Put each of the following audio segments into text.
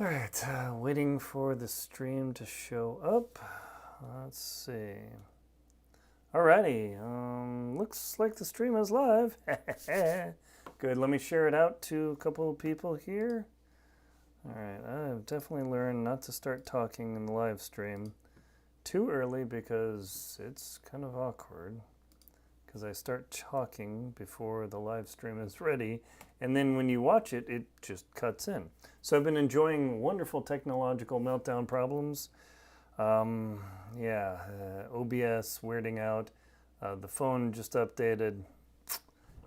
All right, waiting for the stream to show up. Let's see. Alrighty, looks like the stream is live. Good, let me share it out to a couple of people here. All right, I've definitely learned not to start talking in the live stream too early because it's kind of awkward. Because I start talking before the live stream is ready, and then when you watch it, it just cuts in. So I've been enjoying wonderful technological meltdown problems. OBS weirding out. The phone just updated.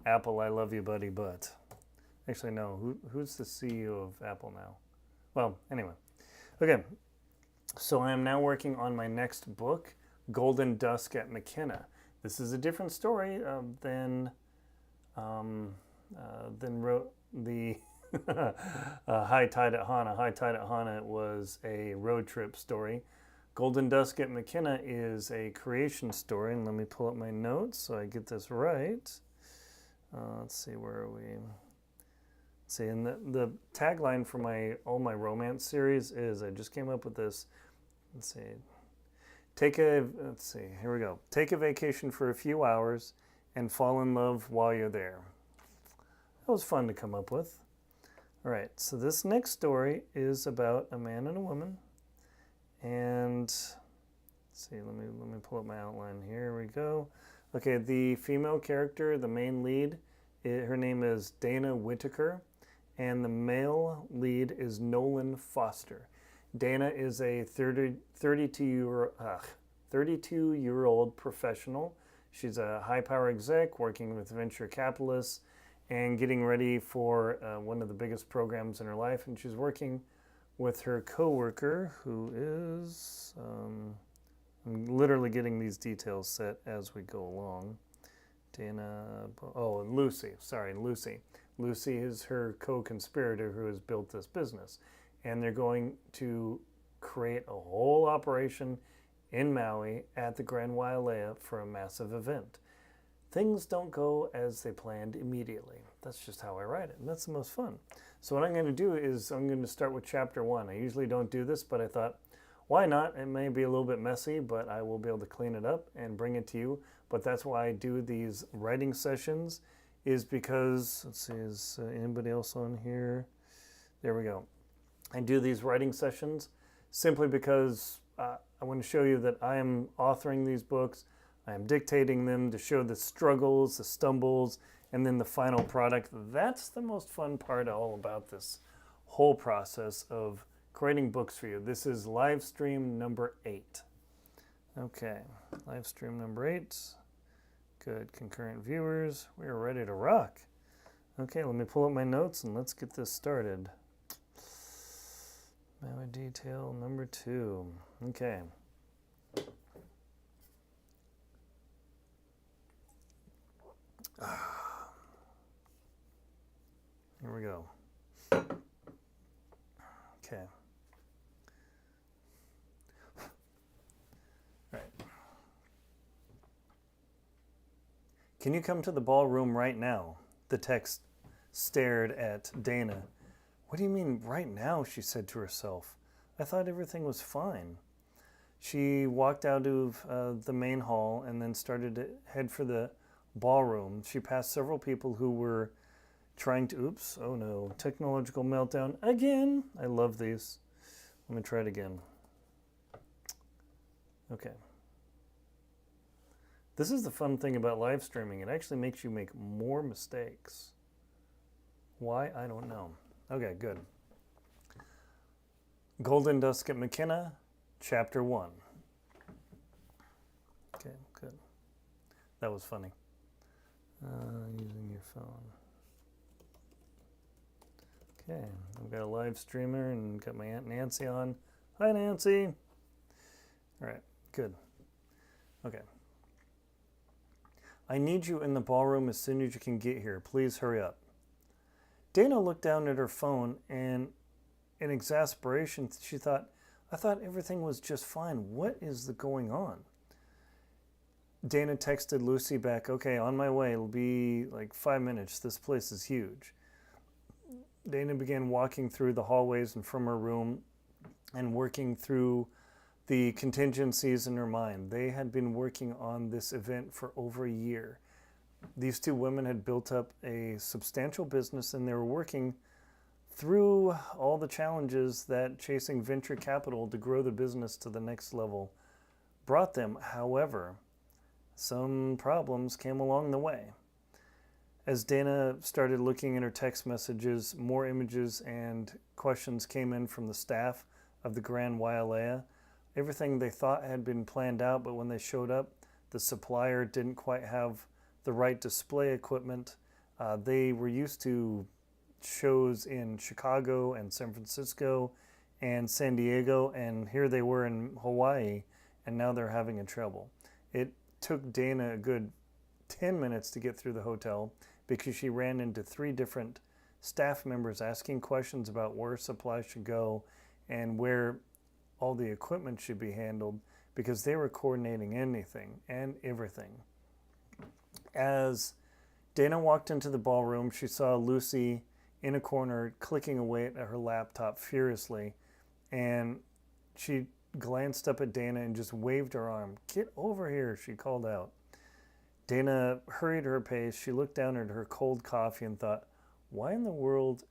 Apple, I love you, buddy, but actually no. Who's the CEO of Apple now? Well, anyway. Okay, so I am now working on my next book, Golden Dusk at Makena. This is a different story than wrote the High Tide at Hana. High Tide at Hana was a road trip story. Golden Dusk at Makena is a creation story. And let me pull up my notes so I get this right. Let's see, where are we? Let's see, and the tagline for all my romance series is, I just came up with this. Let's see. Let's see, here we go. Take a vacation for a few hours and fall in love while you're there. That was fun to come up with. All right, so this next story is about a man and a woman. And let's see, let me pull up my outline. Here we go. Okay, the female character, the main lead, her name is Dana Whitaker, and the male lead is Nolan Foster. Dana is a 32-year-old professional. She's a high-power exec working with venture capitalists and getting ready for one of the biggest programs in her life. And she's working with her coworker, who is, I'm literally getting these details set as we go along. Lucy. Sorry, Lucy. Lucy is her co-conspirator who has built this business. And they're going to create a whole operation in Maui at the Grand Wailea for a massive event. Things don't go as they planned immediately. That's just how I write it, and that's the most fun. So what I'm going to do is I'm going to start with chapter 1. I usually don't do this, but I thought, why not? It may be a little bit messy, but I will be able to clean it up and bring it to you. But that's why I do these writing sessions, is because, let's see, is anybody else on here? There we go. I do these writing sessions simply because I want to show you that I am authoring these books. I am dictating them to show the struggles, the stumbles, and then the final product. That's the most fun part all about this whole process of creating books for you. This is live stream number 8. Okay, live stream number 8. Good, concurrent viewers. We are ready to rock. Okay, let me pull up my notes and let's get this started. Maui detail number 2. Okay. Here we go. Okay. All right. Can you come to the ballroom right now? The text stared at Dana. What do you mean right now? She said to herself. I thought everything was fine. She walked out of the main hall and then started to head for the ballroom. She passed several people who were trying to, oops, oh no, technological meltdown again. I love these. Let me try it again. Okay. This is the fun thing about live streaming. It actually makes you make more mistakes. Why? I don't know. Okay, good. Golden Dusk at Makena, Chapter 1. Okay, good. That was funny. Using your phone. Okay, I've got a live streamer and got my Aunt Nancy on. Hi, Nancy. All right, good. Okay. I need you in the ballroom as soon as you can get here. Please hurry up. Dana looked down at her phone and in exasperation, she thought, I thought everything was just fine. What is going on? Dana texted Lucy back, okay, on my way. It'll be like 5 minutes. This place is huge. Dana began walking through the hallways and from her room and working through the contingencies in her mind. They had been working on this event for over a year. These two women had built up a substantial business, and they were working through all the challenges that chasing venture capital to grow the business to the next level brought them. However, some problems came along the way. As Dana started looking at her text messages, more images and questions came in from the staff of the Grand Wailea. Everything they thought had been planned out, but when they showed up, the supplier didn't quite have the right display equipment. They were used to shows in Chicago and San Francisco and San Diego, and here they were in Hawaii, and now they're having trouble. It took Dana a good 10 minutes to get through the hotel because she ran into 3 different staff members asking questions about where supplies should go and where all the equipment should be handled, because they were coordinating anything and everything. As Dana walked into the ballroom, she saw Lucy in a corner clicking away at her laptop furiously, and she glanced up at Dana and just waved her arm. "Get over here," she called out. Dana hurried her pace. She looked down at her cold coffee and thought, why in the world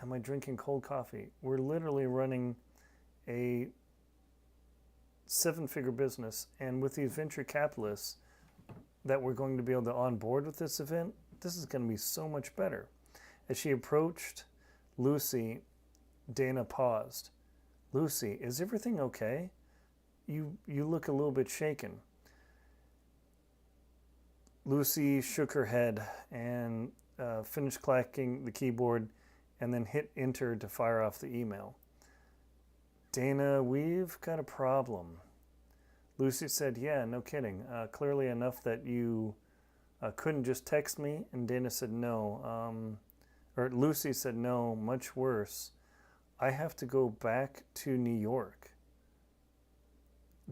am I drinking cold coffee? We're literally running a 7-figure business, and with these venture capitalists that we're going to be able to onboard with this event, this is going to be so much better. As she approached Lucy, Dana paused. "Lucy, is everything okay? You look a little bit shaken." Lucy shook her head and finished clacking the keyboard and then hit enter to fire off the email. "Dana, we've got a problem." Lucy said, "Yeah, no kidding. Clearly enough that you couldn't just text me." And Dana said, "No." Or Lucy said, "No, much worse. I have to go back to New York."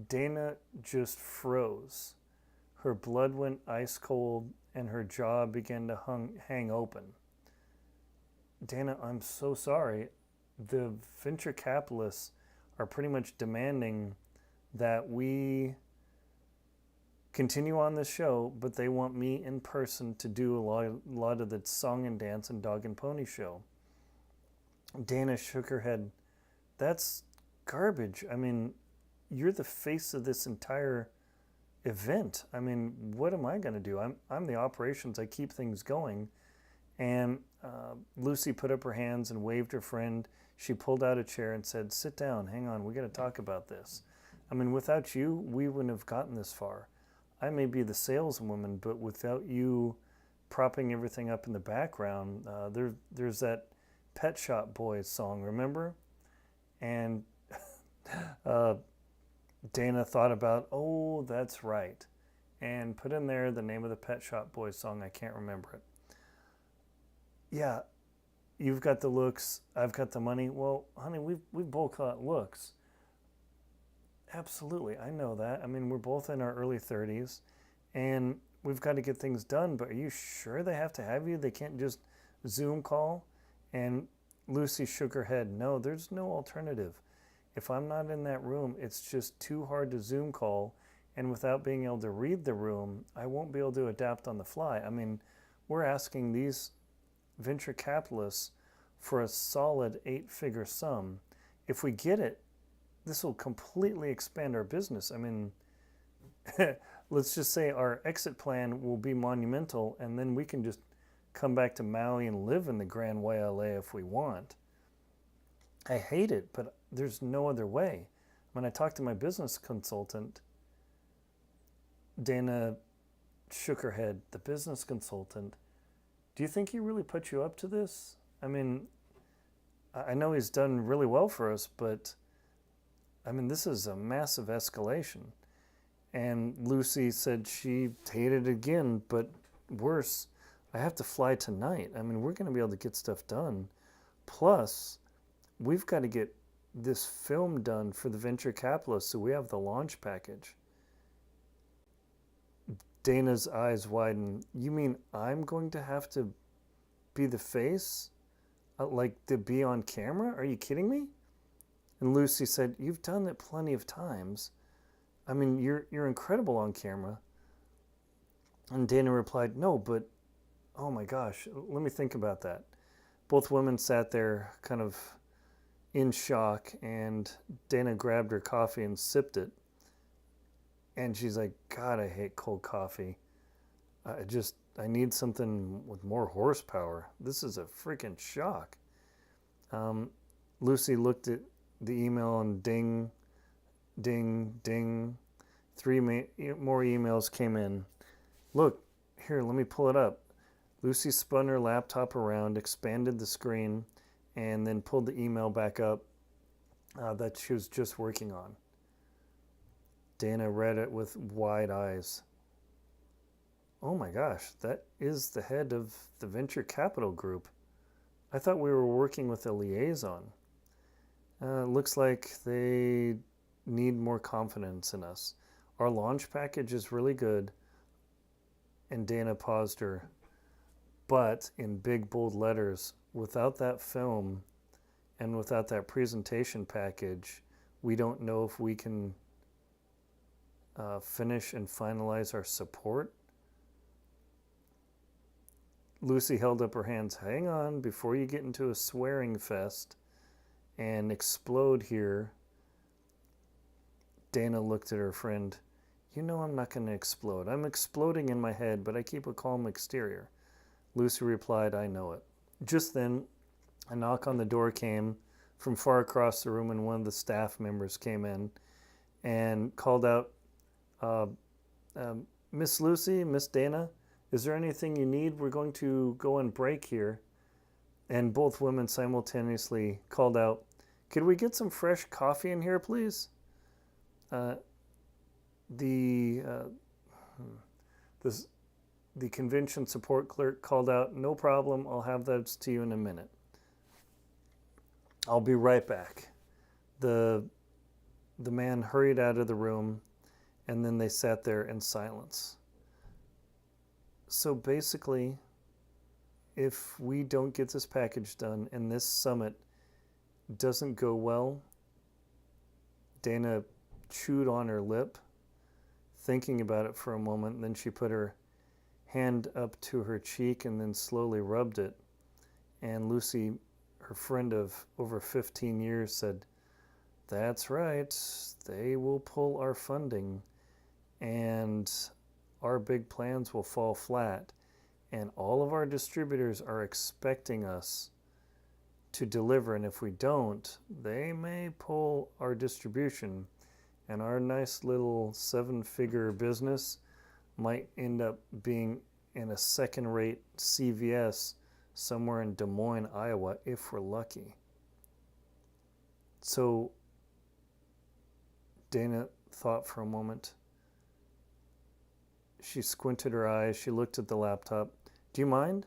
Dana just froze. Her blood went ice cold and her jaw began to hang open. "Dana, I'm so sorry. The venture capitalists are pretty much demanding that we continue on this show, but they want me in person to do a lot of the song and dance and dog and pony show." Dana shook her head. "That's garbage. I mean, you're the face of this entire event. I mean, what am I going to do? I'm the operations. I keep things going." And Lucy put up her hands and waved her friend. She pulled out a chair and said, "Sit down. Hang on. We got to talk about this. I mean, without you, we wouldn't have gotten this far. I may be the saleswoman, but without you propping everything up in the background, there's that Pet Shop Boys song, remember?" And Dana thought about, "Oh, that's right," and put in there the name of the Pet Shop Boys song. I can't remember it. "Yeah, you've got the looks, I've got the money." "Well, honey, we've both got looks." "Absolutely, I know that. I mean, we're both in our early 30s, and we've got to get things done, but are you sure they have to have you? They can't just Zoom call?" And Lucy shook her head. "No, there's no alternative. If I'm not in that room, it's just too hard to Zoom call, and without being able to read the room, I won't be able to adapt on the fly. I mean, we're asking these venture capitalists for a solid 8-figure sum. If we get it, this will completely expand our business. I mean, let's just say our exit plan will be monumental, and then we can just come back to Maui and live in the Grand Wailea if we want. I hate it, but there's no other way." When I talked to my business consultant, Dana shook her head. "The business consultant? Do you think he really put you up to this? I mean, I know he's done really well for us, but I mean, this is a massive escalation." And Lucy said she hated it again, but worse, "I have to fly tonight. I mean, we're going to be able to get stuff done. Plus, we've got to get this film done for the venture capitalists, so we have the launch package." Dana's eyes widened. "You mean I'm going to have to be the face Like to be on camera? Are you kidding me? And Lucy said, you've done it plenty of times. I mean, you're incredible on camera. And Dana replied, no, but oh my gosh, let me think about that. Both women sat there kind of in shock, and Dana grabbed her coffee and sipped it. And she's like, God, I hate cold coffee. I need something with more horsepower. This is a freaking shock. Lucy looked at the email and ding, ding, ding. 3 more emails came in. Look, here, let me pull it up. Lucy spun her laptop around, expanded the screen, and then pulled the email back up that she was just working on. Dana read it with wide eyes. Oh my gosh, that is the head of the venture capital group. I thought we were working with a liaison. Looks like they need more confidence in us. Our launch package is really good. And Dana paused her. But in big, bold letters, without that film and without that presentation package, we don't know if we can finish and finalize our support. Lucy held up her hands. Hang on, before you get into a swearing fest and explode here. Dana looked at her friend. You know I'm not going to explode. I'm exploding in my head, but I keep a calm exterior. Lucy replied, I know it. Just then, a knock on the door came from far across the room, and one of the staff members came in and called out, Miss Lucy, Miss Dana, is there anything you need? We're going to go on break here. And both women simultaneously called out, could we get some fresh coffee in here, please? The convention support clerk called out, no problem, I'll have those to you in a minute. I'll be right back. The man hurried out of the room, and then they sat there in silence. So basically, if we don't get this package done and this summit doesn't go well, Dana chewed on her lip, thinking about it for a moment, and then she put her hand up to her cheek and then slowly rubbed it. And Lucy, her friend of over 15 years, said, that's right, they will pull our funding and our big plans will fall flat, and all of our distributors are expecting us to deliver, and if we don't, they may pull our distribution, and our nice little 7-figure business might end up being in a second-rate CVS somewhere in Des Moines, Iowa, if we're lucky. So Dana thought for a moment. She squinted her eyes. She looked at the laptop. Do you mind?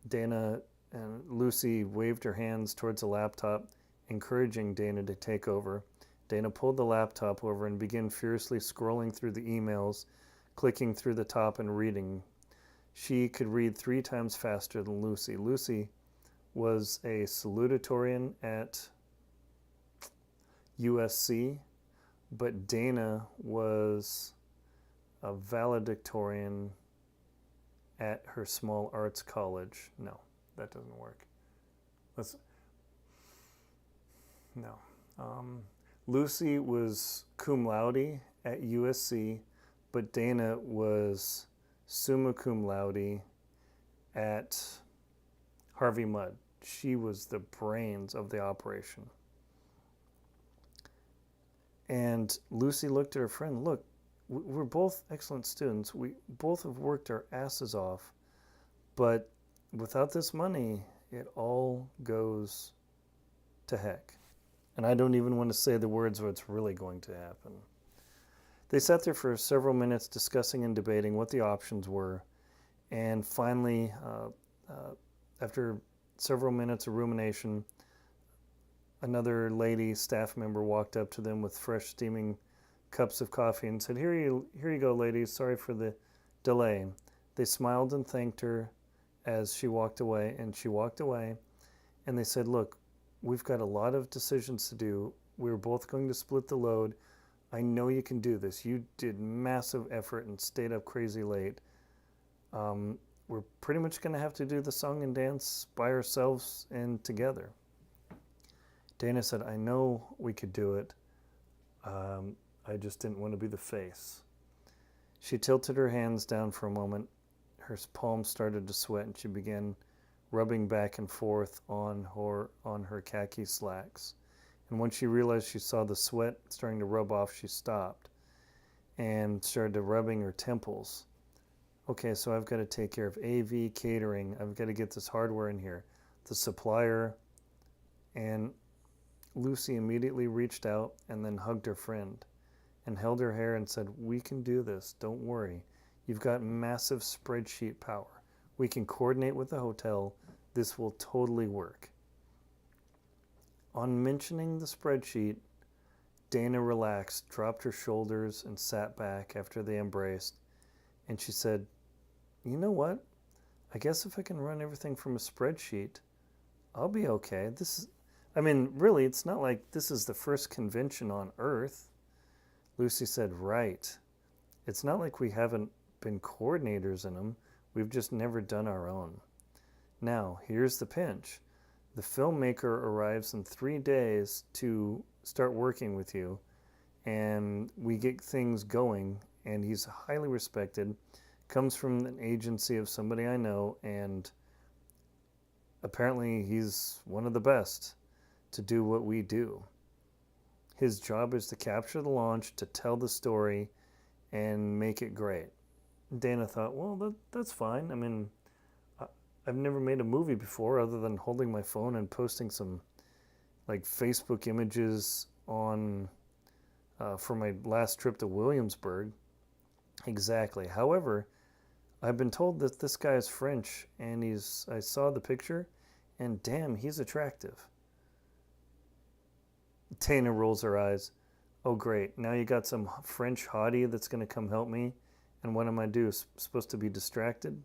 Dana and Lucy waved her hands towards the laptop, encouraging Dana to take over. Dana pulled the laptop over and began furiously scrolling through the emails, clicking through the top and reading. She could read 3 times faster than Lucy. Lucy was a salutatorian at USC, but Dana was a valedictorian at her small arts college. No, that doesn't work. Lucy was cum laude at USC, but Dana was summa cum laude at Harvey Mudd. She was the brains of the operation. And Lucy looked at her friend. Look, we're both excellent students. We both have worked our asses off. But without this money, it all goes to heck. And I don't even want to say the words what's really going to happen. They sat there for several minutes discussing and debating what the options were. And finally, after several minutes of rumination, another lady staff member walked up to them with fresh steaming cups of coffee and said, here you go, ladies. Sorry for the delay. They smiled and thanked her as she walked away, and she walked away. And they said, look, we've got a lot of decisions to do. We're both going to split the load. I know you can do this. You did massive effort and stayed up crazy late. We're pretty much going to have to do the song and dance by ourselves and together. Dana said, I know we could do it. I just didn't want to be the face. She tilted her hands down for a moment. Her palms started to sweat, and she began rubbing back and forth on her khaki slacks. And when she realized she saw the sweat starting to rub off, she stopped and started rubbing her temples. Okay, so I've got to take care of AV, catering. I've got to get this hardware in here. The supplier. And Lucy immediately reached out and then hugged her friend and held her hair and said, we can do this. Don't worry. You've got massive spreadsheet power. We can coordinate with the hotel. This will totally work. On mentioning the spreadsheet, Dana relaxed, dropped her shoulders, and sat back after they embraced. And she said, you know what? I guess if I can run everything from a spreadsheet, I'll be okay. Really, it's not like this is the first convention on Earth. Lucy said, right. It's not like we haven't been coordinators in them. We've just never done our own. Now, here's the pinch. The filmmaker arrives in 3 days to start working with you, and we get things going, and he's highly respected, comes from an agency of somebody I know, and apparently he's one of the best to do what we do. His job is to capture the launch, to tell the story, and make it great. Dana thought, well, that's fine. I mean, I've never made a movie before other than holding my phone and posting some like Facebook images on for my last trip to Williamsburg. Exactly. However, I've been told that this guy is French, and I saw the picture, and damn, he's attractive. Dana rolls her eyes. Oh, great. Now you got some French hottie that's going to come help me. And what am I do? Supposed to be distracted?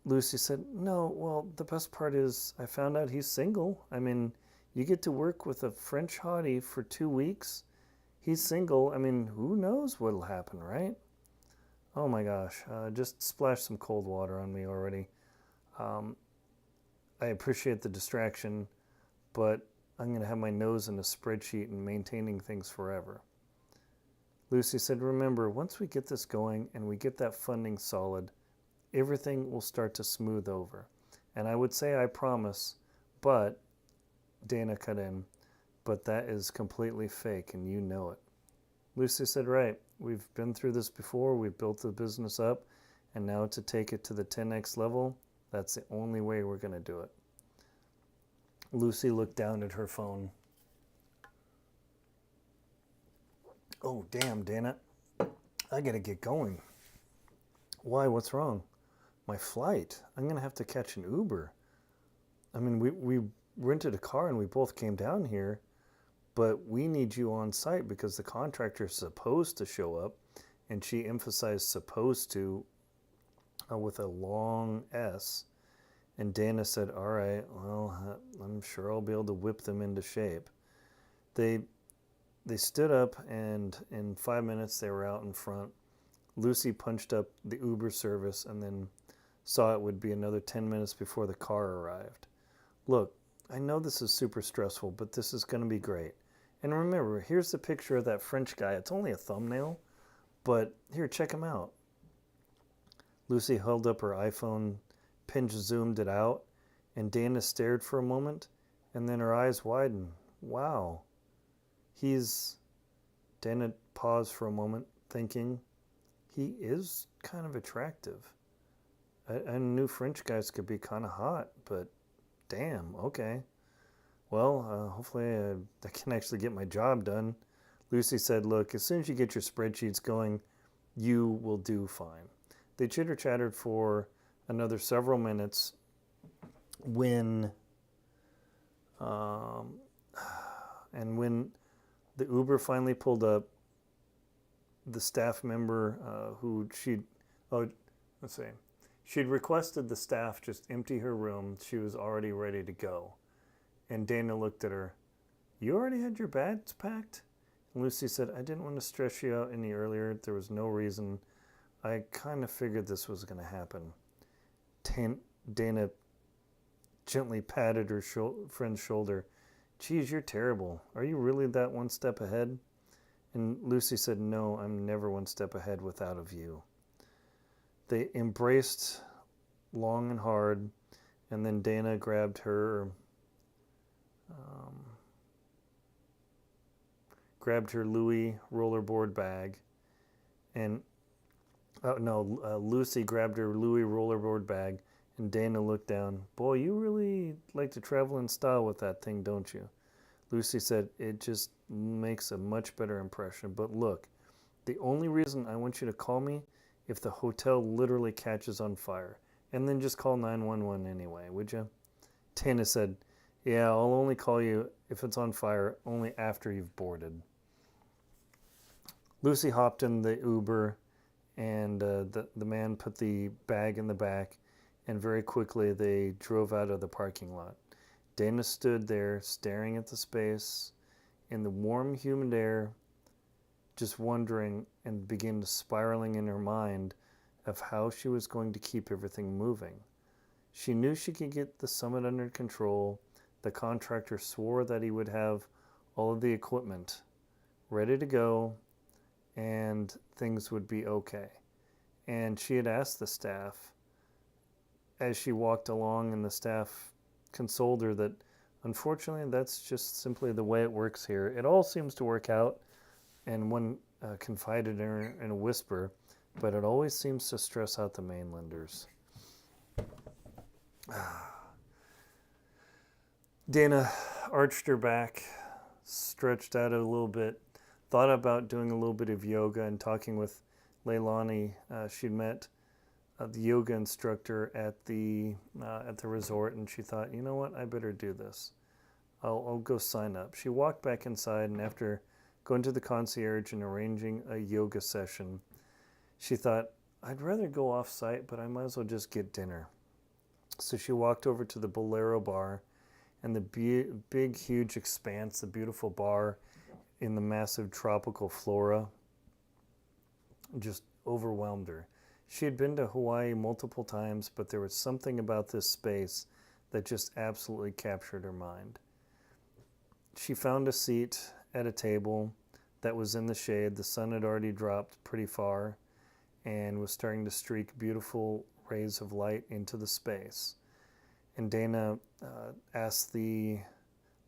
Lucy said, no, well, the best part is I found out he's single. I mean, you get to work with a French hottie for 2 weeks. He's single. I mean, who knows what'll happen, right? Oh my gosh, just splash some cold water on me already. I appreciate the distraction, but I'm going to have my nose in a spreadsheet and maintaining things forever. Lucy said, remember, once we get this going and we get that funding solid, everything will start to smooth over. And I would say I promise, but Dana cut in, but that is completely fake and you know it. Lucy said, right, we've been through this before, we've built the business up, and now to take it to the 10x level, that's the only way we're going to do it. Lucy looked down at her phone. Oh, damn, Dana. I got to get going. Why? What's wrong? My flight. I'm going to have to catch an Uber. I mean, we rented a car and we both came down here, but we need you on site because the contractor's supposed to show up, and she emphasized supposed to with a long S. And Dana said, all right, well, I'm sure I'll be able to whip them into shape. They stood up, and in 5 minutes they were out in front. Lucy punched up the Uber service and then saw it would be another 10 minutes before the car arrived. Look, I know this is super stressful, but this is going to be great. And remember, here's the picture of that French guy. It's only a thumbnail, but here, check him out. Lucy held up her iPhone, pinch zoomed it out, and Dana stared for a moment, and then her eyes widened. Wow. Dana paused for a moment, thinking, he is kind of attractive. I knew French guys could be kind of hot, but damn, okay. Well, hopefully I can actually get my job done. Lucy said, look, as soon as you get your spreadsheets going, you will do fine. They chitter-chattered for another several minutes when the Uber finally pulled up, the staff member She'd requested the staff just empty her room. She was already ready to go. And Dana looked at her. You already had your bags packed? And Lucy said, I didn't want to stress you out any earlier. There was no reason. I kind of figured this was going to happen. Dana gently patted her friend's shoulder. Geez, you're terrible. Are you really that one step ahead? And Lucy said, no, I'm never one step ahead without a view. They embraced long and hard, and then Dana grabbed her Louis rollerboard bag, and Lucy grabbed her Louis rollerboard bag, and Dana looked down. Boy, you really like to travel in style with that thing, don't you? Lucy said, it just makes a much better impression. But look, the only reason I want you to call me if the hotel literally catches on fire. And then just call 911 anyway, would you? Dana said, yeah, I'll only call you if it's on fire, only after you've boarded. Lucy hopped in the Uber, and the man put the bag in the back, and very quickly they drove out of the parking lot. Dana stood there staring at the space in the warm, humid air, just wondering, and began to spiraling in her mind of how she was going to keep everything moving. She knew she could get the summit under control. The contractor swore that he would have all of the equipment ready to go and things would be okay. And she had asked the staff as she walked along, and the staff consoled her that unfortunately that's just simply the way it works here. It all seems to work out, and one confided in her in a whisper, but it always seems to stress out the mainlanders. Dana arched her back, stretched out a little bit, thought about doing a little bit of yoga and talking with Leilani. She'd met the yoga instructor at the resort, and she thought, you know what, I better do this. I'll go sign up. She walked back inside, and after going to the concierge and arranging a yoga session, she thought, I'd rather go off-site, but I might as well just get dinner. So she walked over to the Bolero bar, and the big, huge expanse, the beautiful bar in the massive tropical flora, just overwhelmed her. She had been to Hawaii multiple times, but there was something about this space that just absolutely captured her mind. She found a seat at a table that was in the shade. The sun had already dropped pretty far and was starting to streak beautiful rays of light into the space. And Dana asked the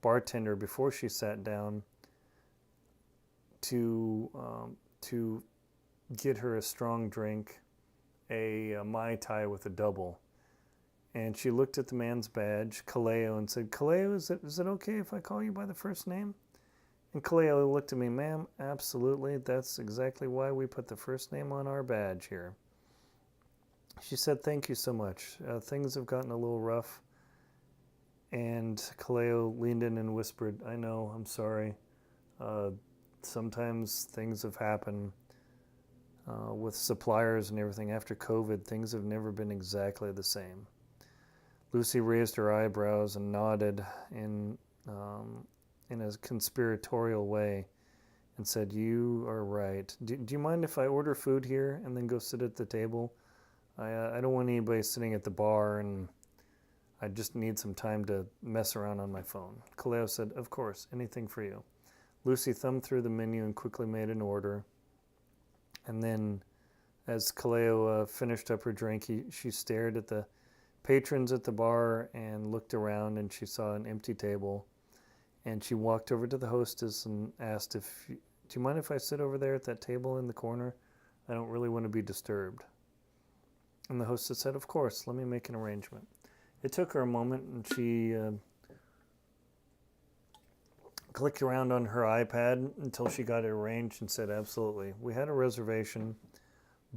bartender before she sat down to get her a strong drink, a Mai Tai with a double. And she looked at the man's badge, Kaleo, and said, Kaleo, is it okay if I call you by the first name? And Kaleo looked at me, ma'am, absolutely. That's exactly why we put the first name on our badge here. She said, thank you so much. Things have gotten a little rough. And Kaleo leaned in and whispered, I know, I'm sorry. Sometimes things have happened with suppliers and everything. After COVID, things have never been exactly the same. Lucy raised her eyebrows and nodded in a conspiratorial way and said, you are right. Do you mind if I order food here and then go sit at the table? I don't want anybody sitting at the bar, and I just need some time to mess around on my phone. Kaleo said, of course, anything for you. Lucy thumbed through the menu and quickly made an order. And then as Kaleo finished up her drink, she stared at the patrons at the bar and looked around, and she saw an empty table. And she walked over to the hostess and asked, do you mind if I sit over there at that table in the corner? I don't really want to be disturbed. And the hostess said, of course, let me make an arrangement. It took her a moment, and she clicked around on her iPad until she got it arranged and said, absolutely. We had a reservation,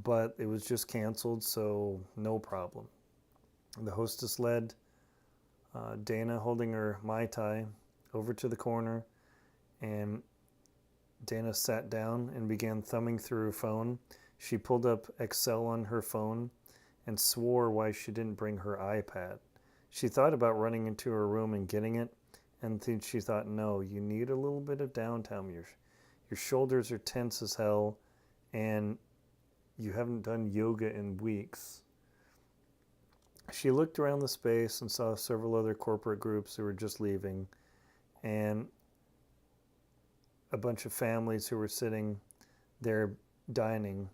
but it was just canceled, so no problem. The hostess led Dana, holding her Mai Tai, over to the corner, and Dana sat down and began thumbing through her phone. She pulled up Excel on her phone and swore why she didn't bring her iPad. She thought about running into her room and getting it, and then she thought, no, you need a little bit of downtime. Your shoulders are tense as hell, and you haven't done yoga in weeks. She looked around the space and saw several other corporate groups who were just leaving, and a bunch of families who were sitting there dining,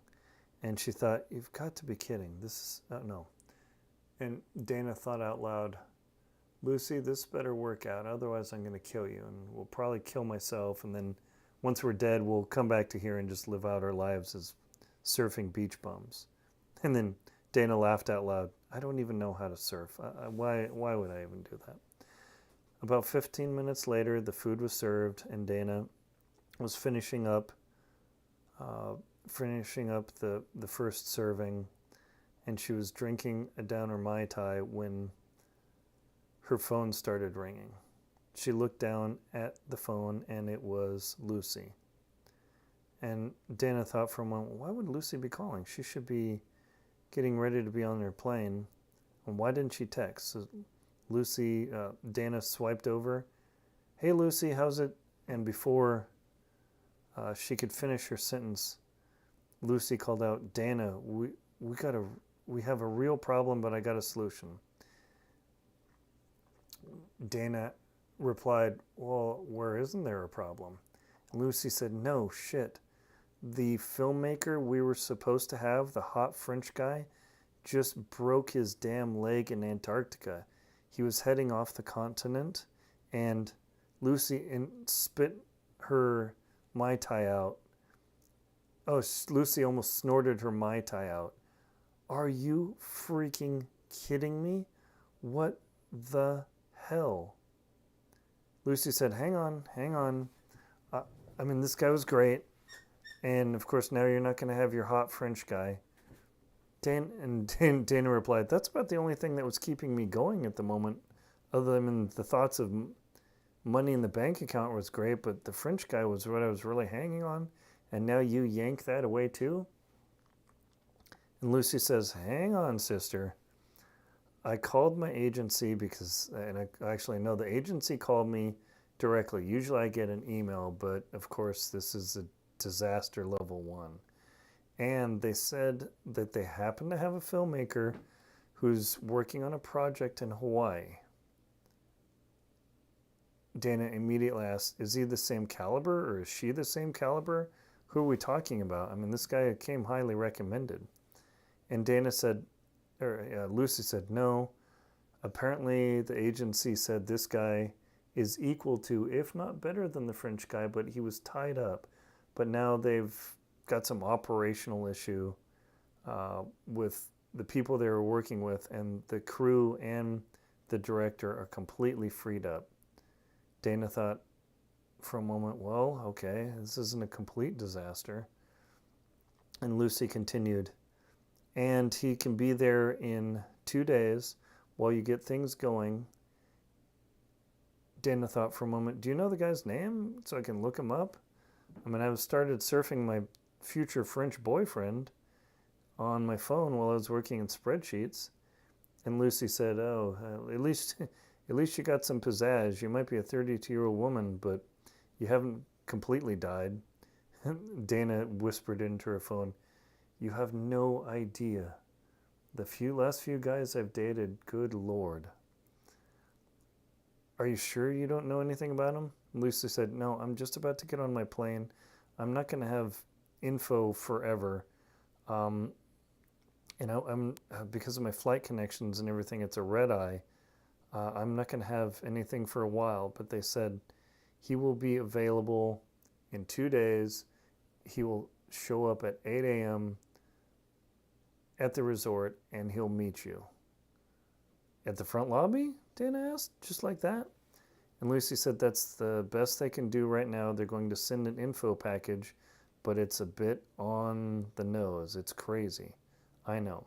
and she thought, you've got to be kidding. This is, no. And Dana thought out loud, Lucy, this better work out, otherwise I'm going to kill you, and we'll probably kill myself, and then once we're dead, we'll come back to here and just live out our lives as surfing beach bums. And then Dana laughed out loud, I don't even know how to surf. Why would I even do that? About 15 minutes later, the food was served, and Dana was finishing up the first serving, and she was drinking a downer Mai Tai when her phone started ringing. She looked down at the phone, and it was Lucy. And Dana thought for a moment, why would Lucy be calling? She should be getting ready to be on her plane. And why didn't she text? So Lucy, Dana swiped over. Hey, Lucy, how's it? And before she could finish her sentence, Lucy called out, Dana, we have a real problem, but I got a solution. Dana replied, well, where isn't there a problem? Lucy said, no, shit. The filmmaker we were supposed to have, the hot French guy, just broke his damn leg in Antarctica. He was heading off the continent, and Lucy spit her Mai Tai out. Oh, Lucy almost snorted her Mai Tai out. Are you freaking kidding me? What the hell? Lucy said, hang on. I mean, this guy was great. And, of course, now you're not going to have your hot French guy. Dana replied, that's about the only thing that was keeping me going at the moment, other than the thoughts of money in the bank account was great, but the French guy was what I was really hanging on, and now you yank that away too? And Lucy says, hang on, sister. I called my agency because, and I actually know the agency called me directly. Usually I get an email, but of course this is a disaster level 1. And they said that they happen to have a filmmaker who's working on a project in Hawaii. Dana immediately asked, is he the same caliber or is she the same caliber? Who are we talking about? I mean, this guy came highly recommended. And Lucy said, no. Apparently the agency said this guy is equal to, if not better than the French guy, but he was tied up. But now they've got some operational issue with the people they were working with, and the crew and the director are completely freed up. Dana thought for a moment, well, okay, this isn't a complete disaster. And Lucy continued, and he can be there in 2 days while you get things going. Dana thought for a moment, do you know the guy's name so I can look him up? I mean, I've started surfing my future French boyfriend on my phone while I was working in spreadsheets. And Lucy said, oh, at least you got some pizzazz. You might be a 32-year-old woman, but you haven't completely died. Dana whispered into her phone, you have no idea. The last few guys I've dated, good Lord. Are you sure you don't know anything about him? Lucy said, no, I'm just about to get on my plane. I'm not going to have info forever. I'm because of my flight connections and everything, it's a red eye. I'm not going to have anything for a while, but they said he will be available in 2 days. He will show up at 8 a.m. at the resort, and he'll meet you. At the front lobby? Dana asked, just like that. And Lucy said that's the best they can do right now. They're going to send an info package, but it's a bit on the nose. It's crazy. I know.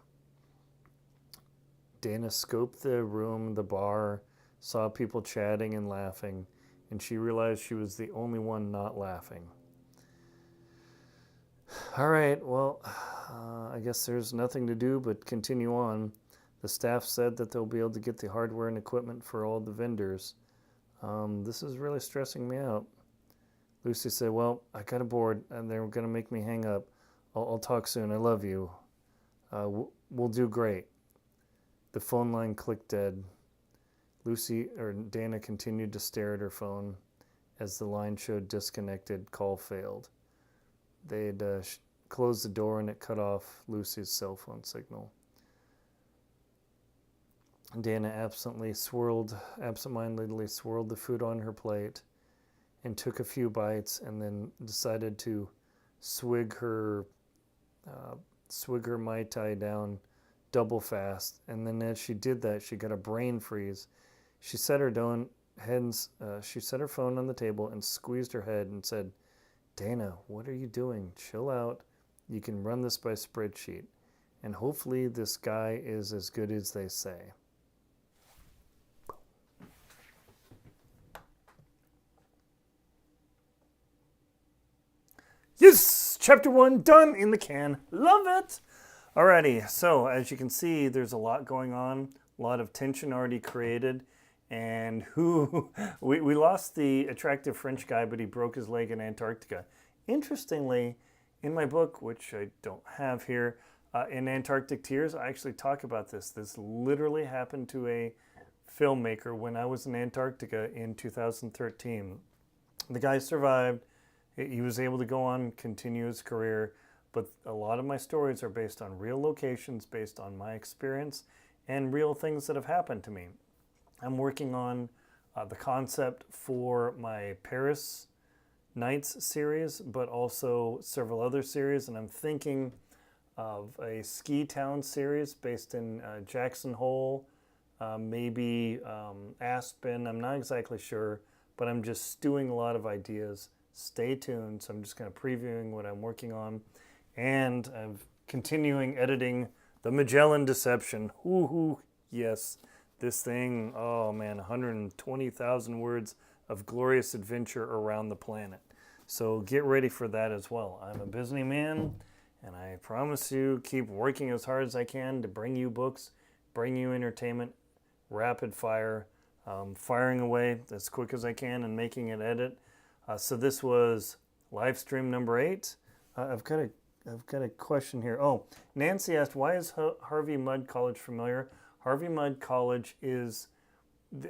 Dana scoped the room, the bar, saw people chatting and laughing, and she realized she was the only one not laughing. All right, well, I guess there's nothing to do but continue on. The staff said that they'll be able to get the hardware and equipment for all the vendors. This is really stressing me out. Lucy said, well, I got a board and they're going to make me hang up. I'll talk soon. I love you. We'll do great. The phone line clicked dead. Dana continued to stare at her phone as the line showed disconnected, call failed. They had closed the door and it cut off Lucy's cell phone signal. Dana absentmindedly swirled the food on her plate and took a few bites and then decided to swig her Mai Tai down double fast. And then as she did that, she got a brain freeze. She set her phone on the table and squeezed her head and said, Dana, what are you doing? Chill out. You can run this by spreadsheet. And hopefully this guy is as good as they say. Yes! Chapter 1 done in the can. Love it! Alrighty, so as you can see, there's a lot going on. A lot of tension already created. And we lost the attractive French guy, but he broke his leg in Antarctica. Interestingly, in my book, which I don't have here, in Antarctic Tears, I actually talk about this. This literally happened to a filmmaker when I was in Antarctica in 2013. The guy survived. He was able to go on, continue his career, but a lot of my stories are based on real locations, based on my experience, and real things that have happened to me. I'm working on the concept for my Paris Nights series, but also several other series, and I'm thinking of a ski town series based in Jackson Hole, maybe Aspen. I'm not exactly sure, but I'm just stewing a lot of ideas. Stay tuned. So I'm just kind of previewing what I'm working on, and I'm continuing editing the Magellan Deception. Woohoo! Yes. This thing, oh man, 120,000 words of glorious adventure around the planet. So get ready for that as well. I'm a busy man, and I promise you, keep working as hard as I can to bring you books, bring you entertainment, rapid fire, firing away as quick as I can and making an edit. So this was live stream number 8. I've got a question here. Oh, Nancy asked, why is Harvey Mudd College familiar? Harvey Mudd College is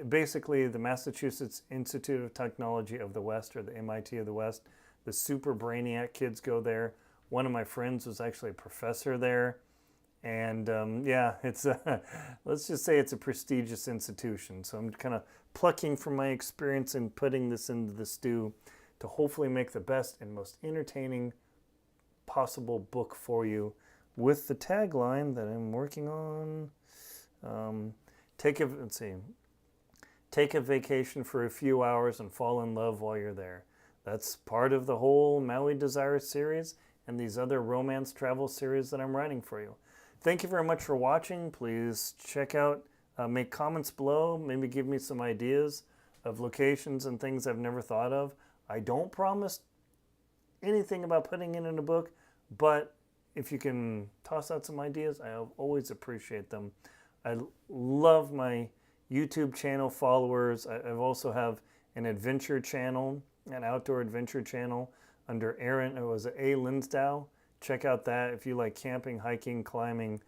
basically the Massachusetts Institute of Technology of the West, or the MIT of the West. The super brainiac kids go there. One of my friends was actually a professor there. And yeah, it's let's just say it's a prestigious institution. So I'm kind of plucking from my experience and putting this into the stew to hopefully make the best and most entertaining possible book for you, with the tagline that I'm working on. Take a vacation for a few hours and fall in love while you're there. That's part of the whole Maui Desire series and these other romance travel series that I'm writing for you. Thank you very much for watching. Please check out, make comments below, maybe give me some ideas of locations and things I've never thought of. I don't promise anything about putting it in a book, but if you can toss out some ideas, I always appreciate them. I love my YouTube channel followers. I also have an adventure channel, an outdoor adventure channel under Aaron, A. Linsdau. Check out that if you like camping, hiking, climbing.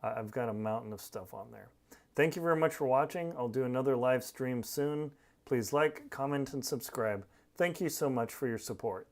I've got a mountain of stuff on there. Thank you very much for watching. I'll do another live stream soon. Please like, comment, and subscribe. Thank you so much for your support.